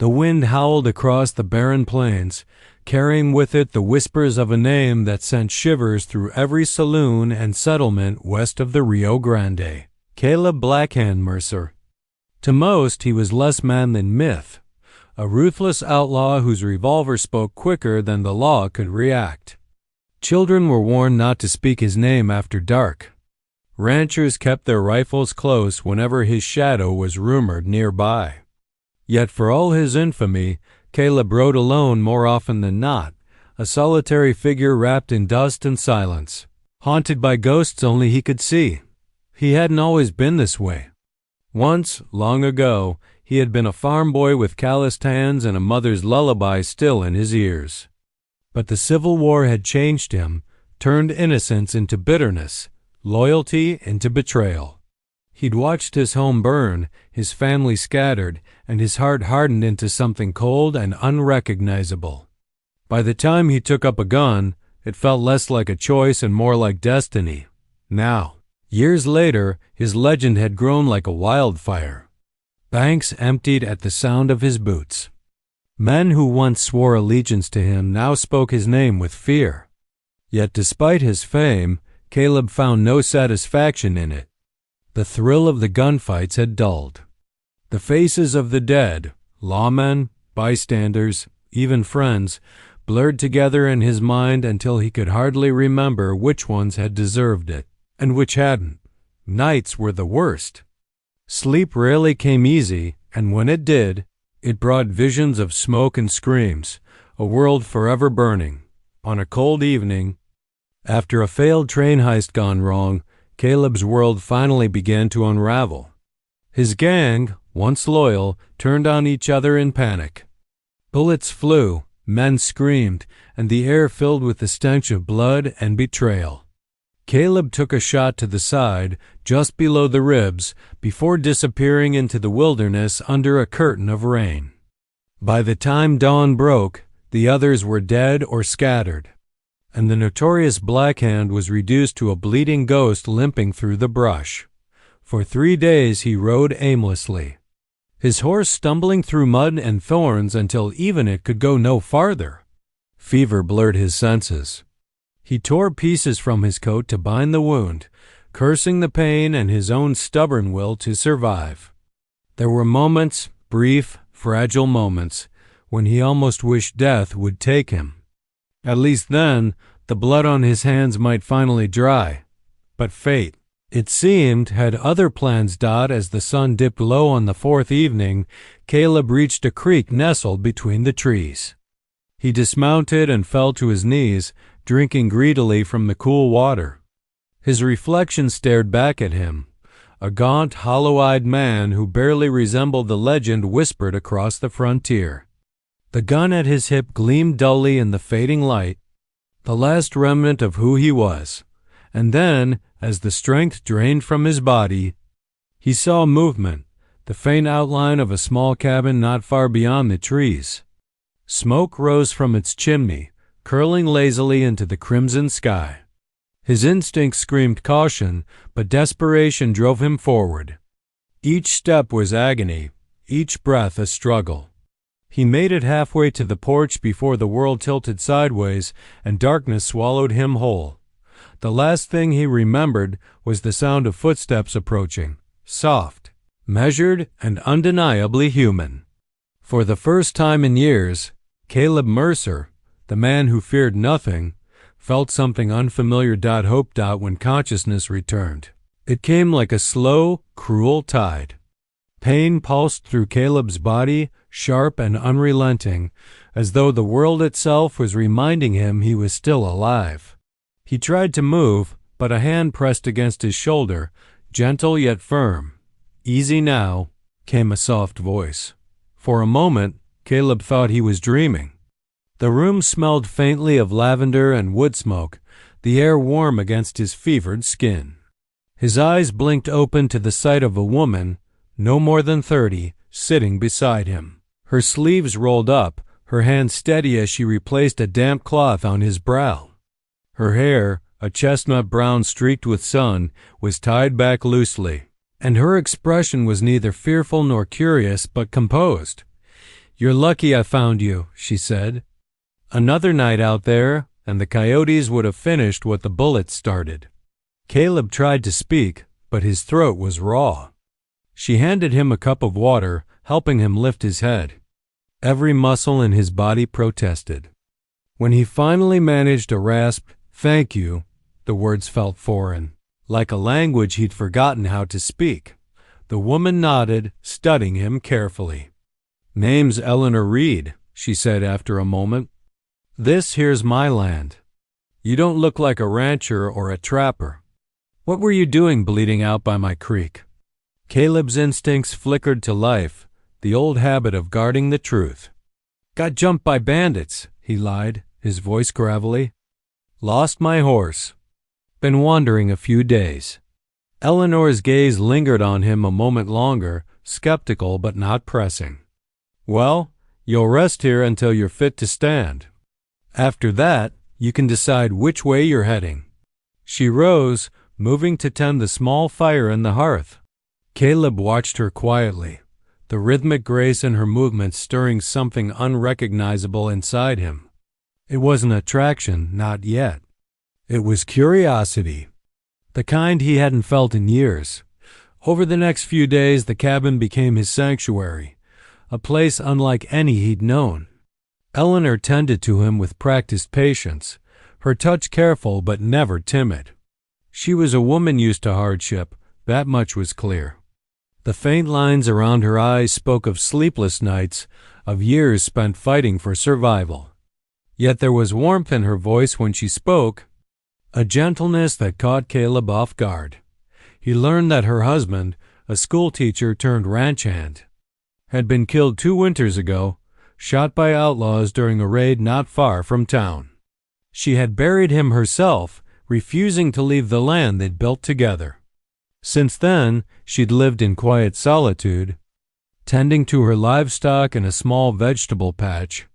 The wind howled across the barren plains, carrying with it the whispers of a name that sent shivers through every saloon and settlement west of the Rio Grande. Caleb Blackhand Mercer. To most, he was less man than myth, a ruthless outlaw whose revolver spoke quicker than the law could react. Children were warned not to speak his name after dark. Ranchers kept their rifles close whenever his shadow was rumored nearby. Yet for all his infamy, Caleb rode alone more often than not, a solitary figure wrapped in dust and silence, haunted by ghosts only he could see. He hadn't always been this way. Once, long ago, he had been a farm boy with calloused hands and a mother's lullaby still in his ears. But the Civil War had changed him, turned innocence into bitterness, loyalty into betrayal. He'd watched his home burn, his family scattered, and his heart hardened into something cold and unrecognizable. By the time he took up a gun, it felt less like a choice and more like destiny. Now, years later, his legend had grown like a wildfire. Banks emptied at the sound of his boots. Men who once swore allegiance to him now spoke his name with fear. Yet despite his fame, Caleb found no satisfaction in it. The thrill of the gunfights had dulled. The faces of the dead, lawmen, bystanders, even friends, blurred together in his mind until he could hardly remember which ones had deserved it, and which hadn't. Nights were the worst. Sleep rarely came easy, and when it did, it brought visions of smoke and screams, a world forever burning. On a cold evening, after a failed train heist gone wrong, Caleb's world finally began to unravel. His gang, once loyal, turned on each other in panic. Bullets flew, men screamed, and the air filled with the stench of blood and betrayal. Caleb took a shot to the side, just below the ribs, before disappearing into the wilderness under a curtain of rain. By the time dawn broke, the others were dead or scattered, and the notorious Blackhand was reduced to a bleeding ghost limping through the brush. For 3 days he rode aimlessly, his horse stumbling through mud and thorns until even it could go no farther. Fever blurred his senses. He tore pieces from his coat to bind the wound, cursing the pain and his own stubborn will to survive. There were moments, brief, fragile moments, when he almost wished death would take him. At least then, the blood on his hands might finally dry. But fate, it seemed, had other plans. As the sun dipped low on the 4th evening, Caleb reached a creek nestled between the trees. He dismounted and fell to his knees, drinking greedily from the cool water. His reflection stared back at him. A gaunt, hollow-eyed man who barely resembled the legend whispered across the frontier. The gun at his hip gleamed dully in the fading light, the last remnant of who he was. And then, as the strength drained from his body, he saw movement, the faint outline of a small cabin not far beyond the trees. Smoke rose from its chimney, curling lazily into the crimson sky. His instincts screamed caution, but desperation drove him forward. Each step was agony, each breath a struggle. He made it halfway to the porch before the world tilted sideways and darkness swallowed him whole. The last thing he remembered was the sound of footsteps approaching, soft, measured, and undeniably human. For the first time in years, Caleb Mercer, the man who feared nothing, felt something unfamiliar. Hope. When consciousness returned. It came like a slow, cruel tide. Pain pulsed through Caleb's body, sharp and unrelenting, as though the world itself was reminding him he was still alive. He tried to move, but a hand pressed against his shoulder, gentle yet firm. "Easy now," came a soft voice. For a moment, Caleb thought he was dreaming. The room smelled faintly of lavender and wood smoke, the air warm against his fevered skin. His eyes blinked open to the sight of a woman, no more than 30, sitting beside him. Her sleeves rolled up, her hand steady as she replaced a damp cloth on his brow. Her hair, a chestnut brown streaked with sun, was tied back loosely, and her expression was neither fearful nor curious but composed. "You're lucky I found you," she said. Another night out there, and the coyotes would have finished what the bullets started. Caleb tried to speak, but his throat was raw. She handed him a cup of water, helping him lift his head. Every muscle in his body protested. When he finally managed to rasp, "Thank you," the words felt foreign, like a language he'd forgotten how to speak. The woman nodded, studying him carefully. "Name's Eleanor Reed," she said after a moment. "This here's my land. You don't look like a rancher or a trapper. What were you doing bleeding out by my creek?" Caleb's instincts flickered to life, the old habit of guarding the truth. "Got jumped by bandits," he lied, his voice gravelly. "Lost my horse. Been wandering a few days." Eleanor's gaze lingered on him a moment longer, skeptical but not pressing. "Well, you'll rest here until you're fit to stand. After that, you can decide which way you're heading." She rose, moving to tend the small fire in the hearth. Caleb watched her quietly, the rhythmic grace in her movements stirring something unrecognizable inside him. It wasn't attraction, not yet. It was curiosity, the kind he hadn't felt in years. Over the next few days, the cabin became his sanctuary, a place unlike any he'd known. Eleanor tended to him with practiced patience, her touch careful but never timid. She was a woman used to hardship, that much was clear. The faint lines around her eyes spoke of sleepless nights, of years spent fighting for survival. Yet there was warmth in her voice when she spoke, a gentleness that caught Caleb off guard. He learned that her husband, a schoolteacher turned ranch hand, had been killed 2 winters ago, shot by outlaws during a raid not far from town. She had buried him herself, refusing to leave the land they'd built together. Since then, she'd lived in quiet solitude, tending to her livestock in a small vegetable patch,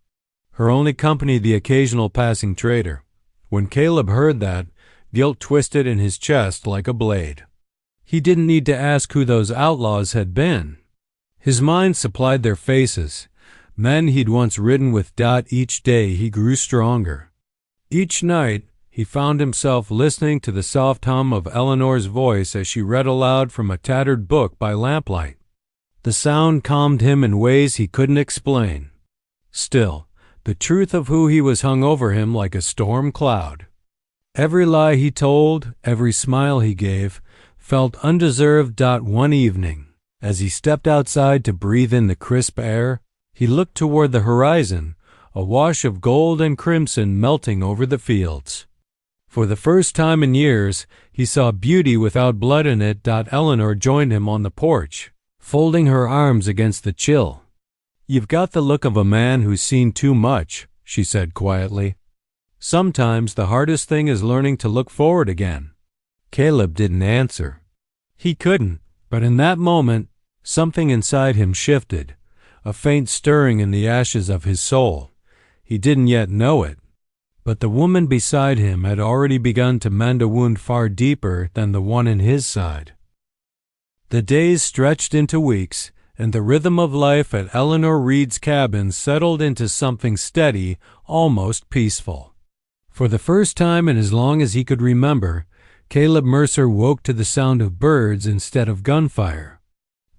her only company the occasional passing trader. When Caleb heard that, guilt twisted in his chest like a blade. He didn't need to ask who those outlaws had been. His mind supplied their faces, men he'd once ridden with. Each day he grew stronger. Each night, he found himself listening to the soft hum of Eleanor's voice as she read aloud from a tattered book by lamplight. The sound calmed him in ways he couldn't explain. Still, the truth of who he was hung over him like a storm cloud. Every lie he told, every smile he gave, felt undeserved. One evening, as he stepped outside to breathe in the crisp air, he looked toward the horizon, a wash of gold and crimson melting over the fields. For the first time in years, he saw beauty without blood in it. Eleanor joined him on the porch, folding her arms against the chill. "You've got the look of a man who's seen too much," she said quietly. "Sometimes the hardest thing is learning to look forward again." Caleb didn't answer. He couldn't, but in that moment, something inside him shifted, a faint stirring in the ashes of his soul. He didn't yet know it, but the woman beside him had already begun to mend a wound far deeper than the one in his side. The days stretched into weeks, and the rhythm of life at Eleanor Reed's cabin settled into something steady, almost peaceful. For the first time in as long as he could remember, Caleb Mercer woke to the sound of birds instead of gunfire.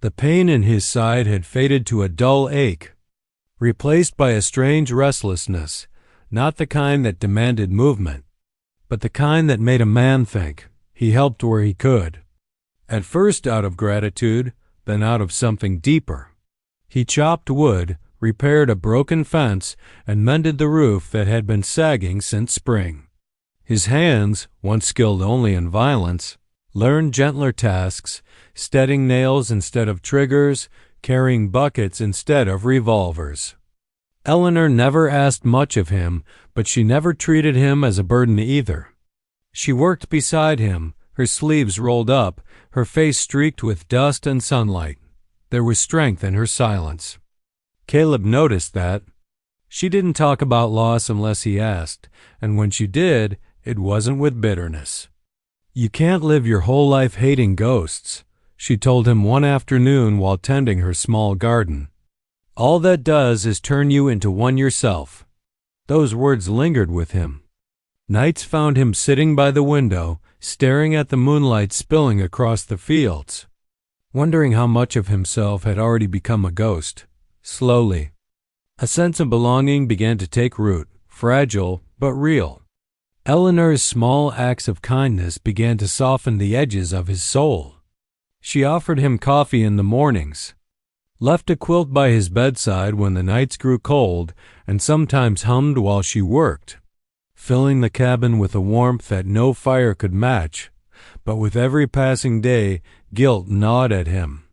The pain in his side had faded to a dull ache, replaced by a strange restlessness, not the kind that demanded movement, but the kind that made a man think. He helped where he could, at first out of gratitude, then out of something deeper. He chopped wood, repaired a broken fence, and mended the roof that had been sagging since spring. His hands, once skilled only in violence, learned gentler tasks, steadying nails instead of triggers, carrying buckets instead of revolvers. Eleanor never asked much of him, but she never treated him as a burden either. She worked beside him, her sleeves rolled up, her face streaked with dust and sunlight. There was strength in her silence. Caleb noticed that. She didn't talk about loss unless he asked, and when she did, it wasn't with bitterness. "You can't live your whole life hating ghosts," she told him one afternoon while tending her small garden. All that does is turn you into one yourself." Those words lingered with him. Nights found him sitting by the window, staring at the moonlight spilling across the fields, wondering how much of himself had already become a ghost. Slowly, a sense of belonging began to take root, fragile but real. Eleanor's small acts of kindness began to soften the edges of his soul. She offered him coffee in the mornings, left a quilt by his bedside when the nights grew cold, and sometimes hummed while she worked, filling the cabin with a warmth that no fire could match. But with every passing day, guilt gnawed at him,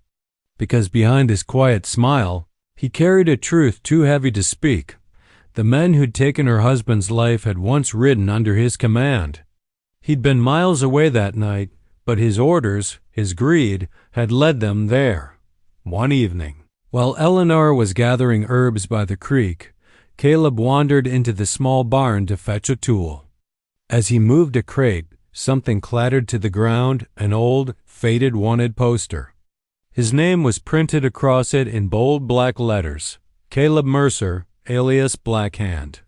because behind his quiet smile, he carried a truth too heavy to speak. The men who'd taken her husband's life had once ridden under his command. He'd been miles away that night, but his orders, his greed, had led them there. One evening, while Eleanor was gathering herbs by the creek, Caleb wandered into the small barn to fetch a tool. As he moved a crate, something clattered to the ground, an old, faded wanted poster. His name was printed across it in bold black letters: Caleb Mercer, alias Blackhand.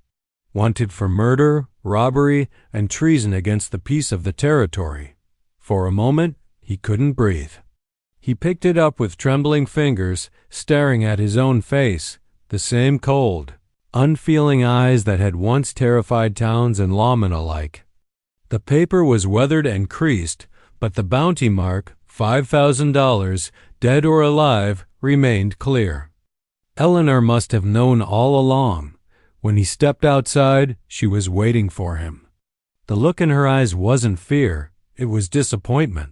Wanted for murder, robbery, and treason against the peace of the territory. For a moment, he couldn't breathe. He picked it up with trembling fingers, staring at his own face, the same cold, unfeeling eyes that had once terrified towns and lawmen alike. The paper was weathered and creased, but the bounty mark, $5,000, dead or alive, remained clear. Eleanor must have known all along. When he stepped outside, she was waiting for him. The look in her eyes wasn't fear, it was disappointment.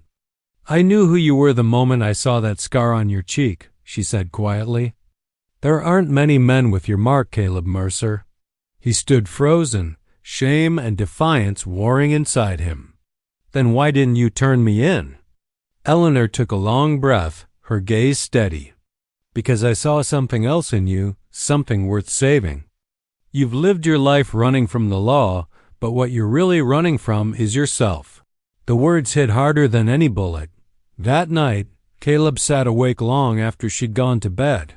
"I knew who you were the moment I saw that scar on your cheek," she said quietly. "There aren't many men with your mark, Caleb Mercer." He stood frozen, shame and defiance warring inside him. "Then why didn't you turn me in?" Eleanor took a long breath, her gaze steady. "Because I saw something else in you, something worth saving. You've lived your life running from the law, but what you're really running from is yourself." The words hit harder than any bullet. That night, Caleb sat awake long after she'd gone to bed.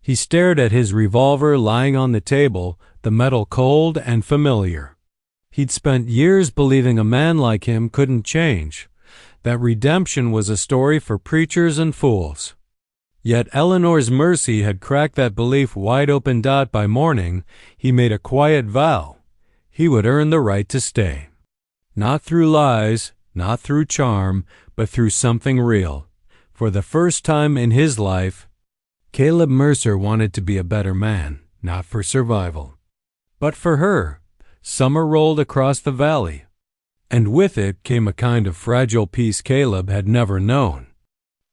He stared at his revolver lying on the table, the metal cold and familiar. He'd spent years believing a man like him couldn't change, that redemption was a story for preachers and fools. Yet Eleanor's mercy had cracked that belief wide open. By morning, he made a quiet vow. He would earn the right to stay. Not through lies, not through charm, but through something real. For the first time in his life, Caleb Mercer wanted to be a better man, not for survival, but for her. Summer rolled across the valley, and with it came a kind of fragile peace Caleb had never known.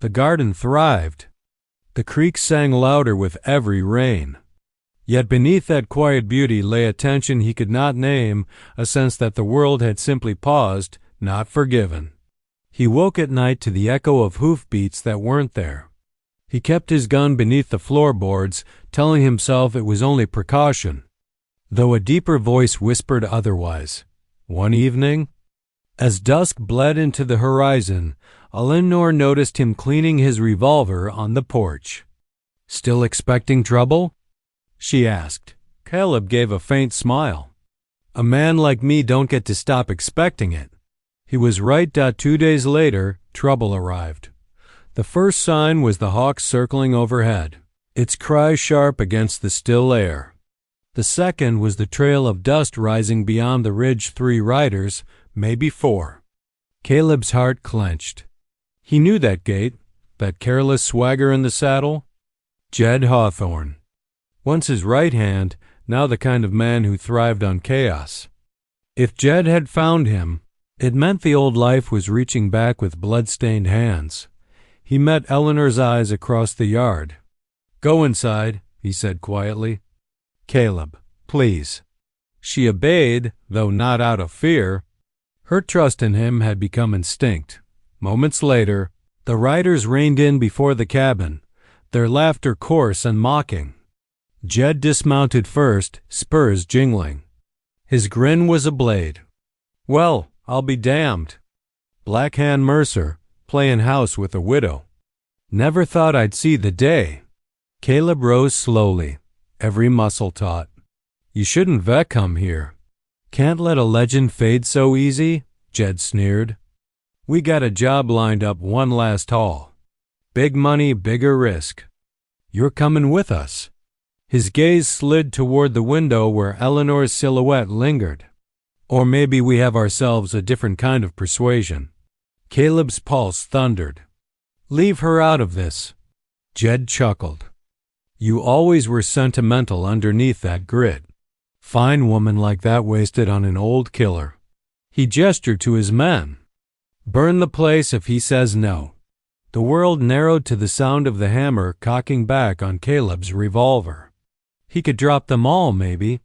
The garden thrived. The creek sang louder with every rain. Yet beneath that quiet beauty lay a tension he could not name, a sense that the world had simply paused, not forgiven. He woke at night to the echo of hoofbeats that weren't there. He kept his gun beneath the floorboards, telling himself it was only precaution, though a deeper voice whispered otherwise. One evening, as dusk bled into the horizon, Eleanor noticed him cleaning his revolver on the porch. "Still expecting trouble?" she asked. Caleb gave a faint smile. "A man like me don't get to stop expecting it." He was right. 2 days later, trouble arrived. The first sign was the hawk circling overhead, its cry sharp against the still air. The second was the trail of dust rising beyond the ridge. 3 riders, maybe 4. Caleb's heart clenched. He knew that gait, that careless swagger in the saddle. Jed Hawthorne. Once his right hand, now the kind of man who thrived on chaos. If Jed had found him, it meant the old life was reaching back with blood-stained hands. He met Eleanor's eyes across the yard. "Go inside," he said quietly. "Caleb, please." She obeyed, though not out of fear. Her trust in him had become instinct. Moments later, the riders reined in before the cabin, their laughter coarse and mocking. Jed dismounted first, spurs jingling. His grin was a blade. "Well, I'll be damned. Blackhand Mercer, playing house with a widow. Never thought I'd see the day." Caleb rose slowly, every muscle taut. You shouldn't vet come here. Can't let a legend fade so easy, Jed sneered. We got a job lined up one last haul. Big money, bigger risk. You're coming with us. His gaze slid toward the window where Eleanor's silhouette lingered. Or maybe we have ourselves a different kind of persuasion. Caleb's pulse thundered. Leave her out of this. Jed chuckled. You always were sentimental underneath that grit. Fine woman like that wasted on an old killer. He gestured to his men. Burn the place if he says no. The world narrowed to the sound of the hammer cocking back on Caleb's revolver. He could drop them all, maybe.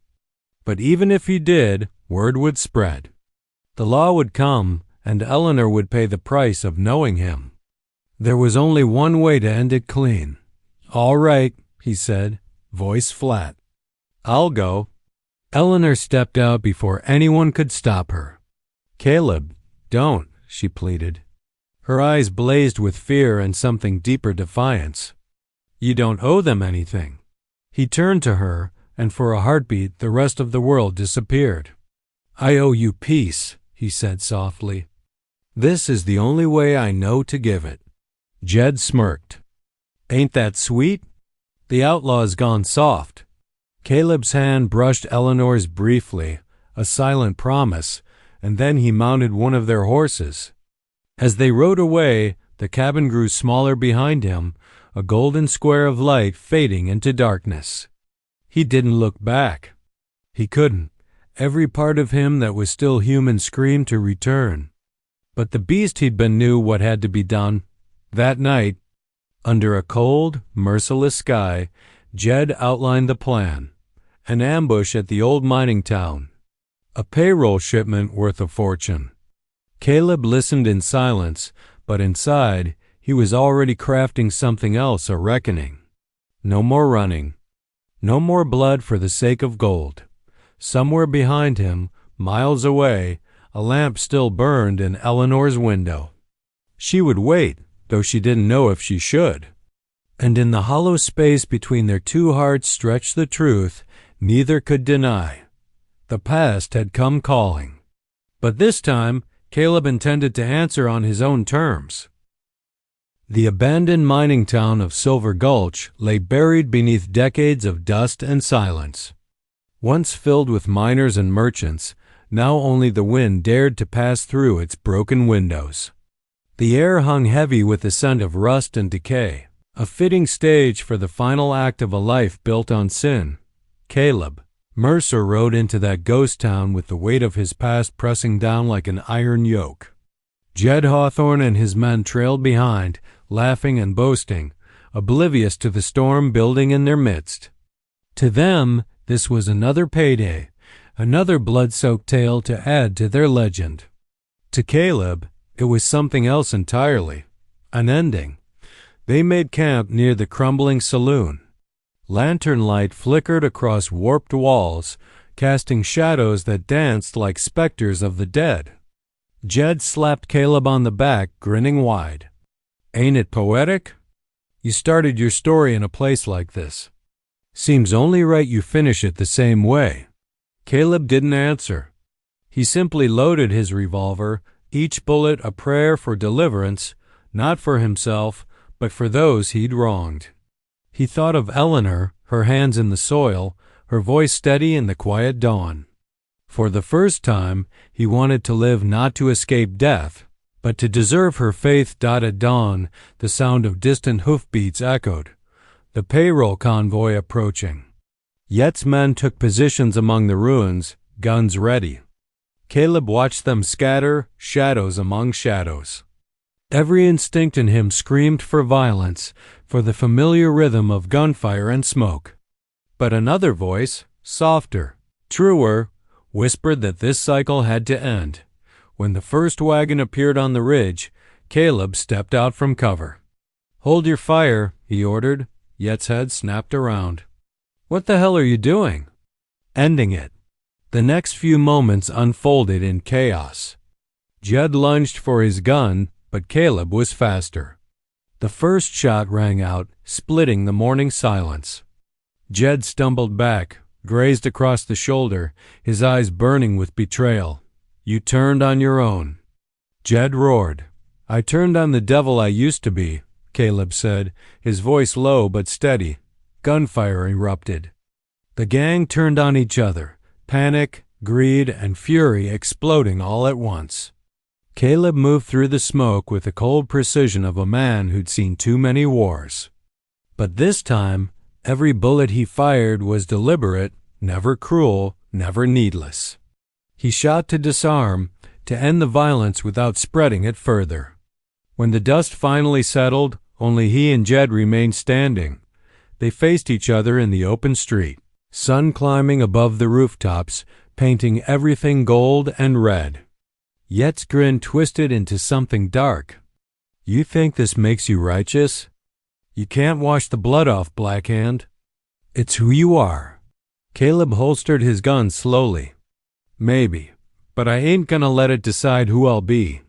But even if he did, word would spread. The law would come, and Eleanor would pay the price of knowing him. There was only one way to end it clean. All right, he said, voice flat. I'll go. Eleanor stepped out before anyone could stop her. Caleb, don't, she pleaded. Her eyes blazed with fear and something deeper defiance. You don't owe them anything. He turned to her, and for a heartbeat the rest of the world disappeared. I owe you peace, he said softly. This is the only way I know to give it. Jed smirked. Ain't that sweet? The outlaw's gone soft. Caleb's hand brushed Eleanor's briefly, a silent promise, and then he mounted one of their horses. As they rode away, the cabin grew smaller behind him, a golden square of light fading into darkness. He didn't look back. He couldn't. Every part of him that was still human screamed to return. But the beast he'd been knew what had to be done. That night, under a cold, merciless sky, Jed outlined the plan. An ambush at the old mining town. A payroll shipment worth a fortune. Caleb listened in silence, but inside, he was already crafting something else, a reckoning. No more running. No more blood for the sake of gold. Somewhere behind him, miles away, a lamp still burned in Eleanor's window. She would wait, though she didn't know if she should. And in the hollow space between their two hearts stretched the truth neither could deny. The past had come calling. But this time, Caleb intended to answer on his own terms. The abandoned mining town of Silver Gulch lay buried beneath decades of dust and silence. Once filled with miners and merchants, now only the wind dared to pass through its broken windows. The air hung heavy with the scent of rust and decay, a fitting stage for the final act of a life built on sin. Caleb, Mercer rode into that ghost town with the weight of his past pressing down like an iron yoke. Jed Hawthorne and his men trailed behind, laughing and boasting, oblivious to the storm building in their midst. To them, this was another payday, another blood-soaked tale to add to their legend. To Caleb, it was something else entirely, an ending. They made camp near the crumbling saloon. Lantern light flickered across warped walls, casting shadows that danced like specters of the dead. Jed slapped Caleb on the back, grinning wide. Ain't it poetic? You started your story in a place like this. Seems only right you finish it the same way. Caleb didn't answer. He simply loaded his revolver, each bullet a prayer for deliverance, not for himself, but for those he'd wronged. He thought of Eleanor, her hands in the soil, her voice steady in the quiet dawn. For the first time, he wanted to live not to escape death, but to deserve her faith. At dawn, the sound of distant hoofbeats echoed, the payroll convoy approaching. Yet's men took positions among the ruins, guns ready. Caleb watched them scatter, shadows among shadows. Every instinct in him screamed for violence, for the familiar rhythm of gunfire and smoke. But another voice, softer, truer, whispered that this cycle had to end. When the first wagon appeared on the ridge, Caleb stepped out from cover. Hold your fire, he ordered. Yet's head snapped around. What the hell are you doing? Ending it. The next few moments unfolded in chaos. Jed lunged for his gun, but Caleb was faster. The first shot rang out, splitting the morning silence. Jed stumbled back, grazed across the shoulder, his eyes burning with betrayal. "You turned on your own." Jed roared. "I turned on the devil I used to be," Caleb said, his voice low but steady. Gunfire erupted. The gang turned on each other, panic, greed, and fury exploding all at once. Caleb moved through the smoke with the cold precision of a man who'd seen too many wars. But this time, every bullet he fired was deliberate, never cruel, never needless. He shot to disarm, to end the violence without spreading it further. When the dust finally settled, only he and Jed remained standing. They faced each other in the open street, sun climbing above the rooftops, painting everything gold and red. Yet's grin twisted into something dark. "You think this makes you righteous? You can't wash the blood off, Blackhand. It's who you are." Caleb holstered his gun slowly. "Maybe, but I ain't gonna let it decide who I'll be."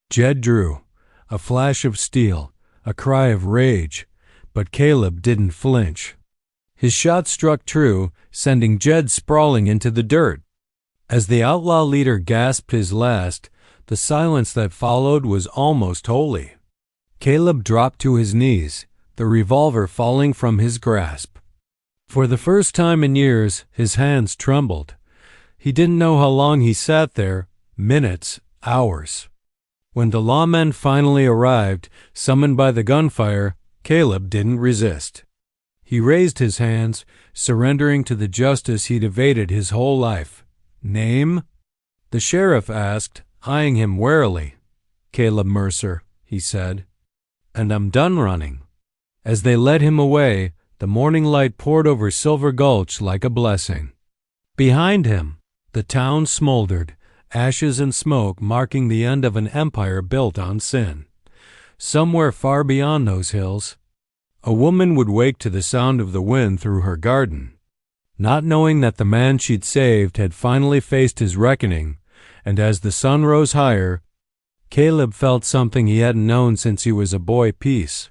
Jed drew. A flash of steel, a cry of rage, but Caleb didn't flinch. His shot struck true, sending Jed sprawling into the dirt. As the outlaw leader gasped his last, the silence that followed was almost holy. Caleb dropped to his knees, the revolver falling from his grasp. For the first time in years, his hands trembled. He didn't know how long he sat there, minutes, hours. When the lawmen finally arrived, summoned by the gunfire, Caleb didn't resist. He raised his hands, surrendering to the justice he'd evaded his whole life. "Name?" The sheriff asked, eyeing him warily. "Caleb Mercer," he said. "And I'm done running." As they led him away, the morning light poured over Silver Gulch like a blessing. Behind him, the town smoldered, ashes and smoke marking the end of an empire built on sin. Somewhere far beyond those hills, a woman would wake to the sound of the wind through her garden, not knowing that the man she'd saved had finally faced his reckoning, and as the sun rose higher, Caleb felt something he hadn't known since he was a boy: peace.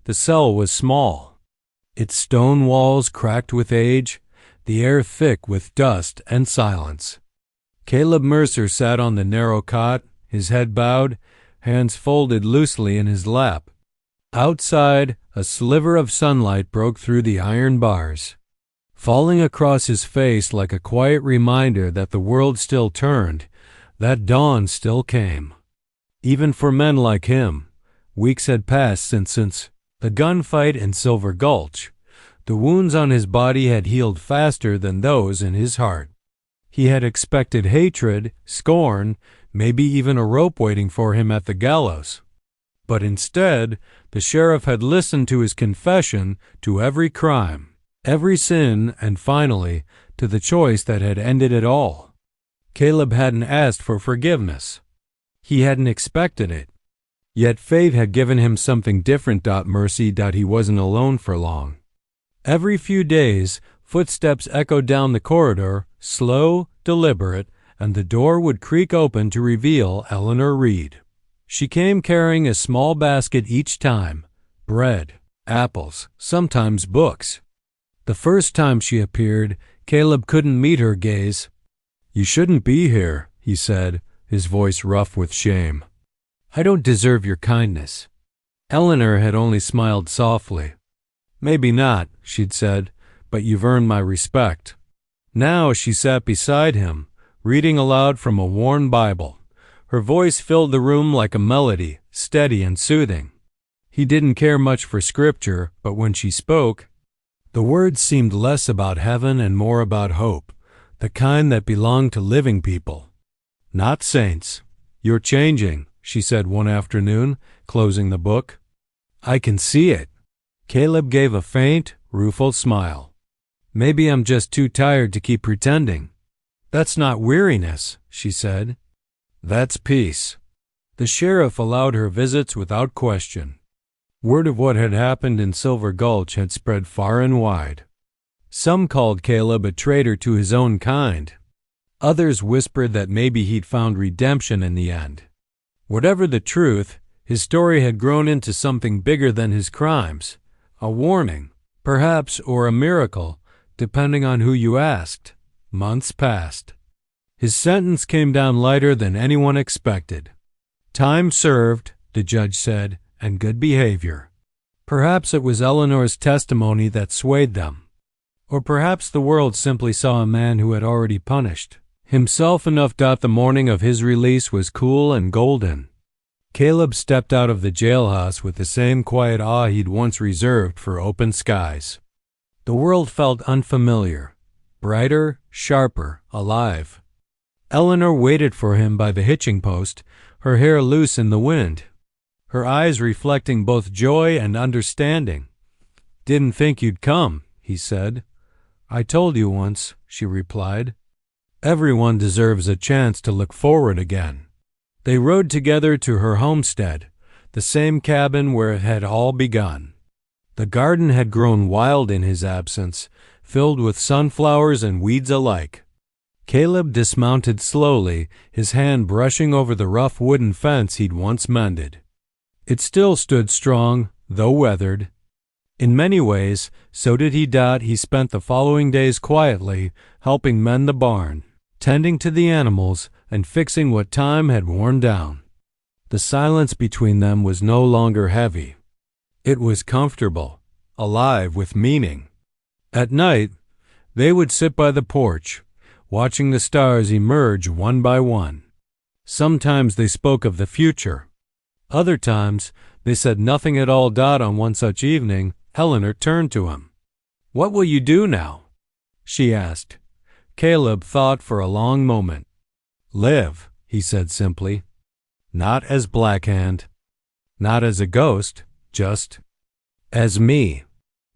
The cell was small, its stone walls cracked with age, the air thick with dust and silence. Caleb Mercer sat on the narrow cot, his head bowed, hands folded loosely in his lap. Outside, a sliver of sunlight broke through the iron bars, falling across his face like a quiet reminder that the world still turned, that dawn still came. Even for men like him, weeks had passed since the gunfight in Silver Gulch. The wounds on his body had healed faster than those in his heart. He had expected hatred, scorn, maybe even a rope waiting for him at the gallows. But instead, the sheriff had listened to his confession, to every crime, every sin, and finally, to the choice that had ended it all. Caleb hadn't asked for forgiveness. He hadn't expected it. Yet fate had given him something different. Mercy. He wasn't alone for long. Every few days, footsteps echoed down the corridor, slow, deliberate, and the door would creak open to reveal Eleanor Reed. She came carrying a small basket each time, bread, apples, sometimes books. The first time she appeared, Caleb couldn't meet her gaze. "You shouldn't be here," he said, his voice rough with shame. "I don't deserve your kindness." Eleanor had only smiled softly. "Maybe not," she'd said, "but you've earned my respect." Now she sat beside him, reading aloud from a worn Bible. Her voice filled the room like a melody, steady and soothing. He didn't care much for scripture, but when she spoke, the words seemed less about heaven and more about hope, the kind that belonged to living people, not saints. "You're changing," she said one afternoon, closing the book. "I can see it." Caleb gave a faint, rueful smile. "Maybe I'm just too tired to keep pretending." "That's not weariness," she said. "That's peace." The sheriff allowed her visits without question. Word of what had happened in Silver Gulch had spread far and wide. Some called Caleb a traitor to his own kind. Others whispered that maybe he'd found redemption in the end. Whatever the truth, His story had grown into something bigger than his crimes, a warning, perhaps, or a miracle, depending on who you asked. Months passed. His sentence came down lighter than anyone expected. Time served, the judge said, and good behavior. Perhaps it was Eleanor's testimony that swayed them. Or perhaps the world simply saw a man who had already punished himself enough that the morning of his release was cool and golden. Caleb stepped out of the jailhouse with the same quiet awe he'd once reserved for open skies. The world felt unfamiliar, brighter, sharper, alive. Eleanor waited for him by the hitching post, her hair loose in the wind, her eyes reflecting both joy and understanding. "Didn't think you'd come," he said. "I told you once," she replied. Everyone deserves a chance to look forward again. They rode together to her homestead, the same cabin where it had all begun. The garden had grown wild in his absence, filled with sunflowers and weeds alike. Caleb dismounted slowly, his hand brushing over the rough wooden fence he'd once mended. It still stood strong, though weathered. In many ways, so did he. He spent the following days quietly, helping mend the barn, tending to the animals, and fixing what time had worn down. The silence between them was no longer heavy. It was comfortable, alive with meaning. At night, they would sit by the porch, watching the stars emerge one by one. Sometimes they spoke of the future. Other times, they said nothing at all. On one such evening, Eleanor turned to him. "What will you do now?" she asked. Caleb thought for a long moment. "Live," he said simply. "Not as Blackhand. Not as a ghost, just as me."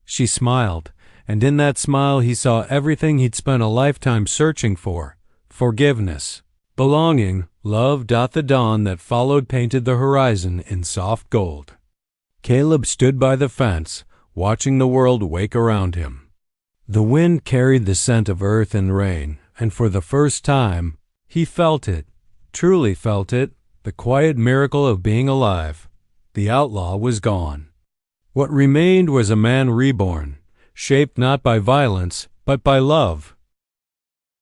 She smiled, and in that smile he saw everything he'd spent a lifetime searching for: forgiveness, belonging, love. The dawn that followed painted the horizon in soft gold. Caleb stood by the fence, watching the world wake around him. The wind carried the scent of earth and rain, and for the first time, he felt it, truly felt it, the quiet miracle of being alive. The outlaw was gone. What remained was a man reborn, shaped not by violence, but by love.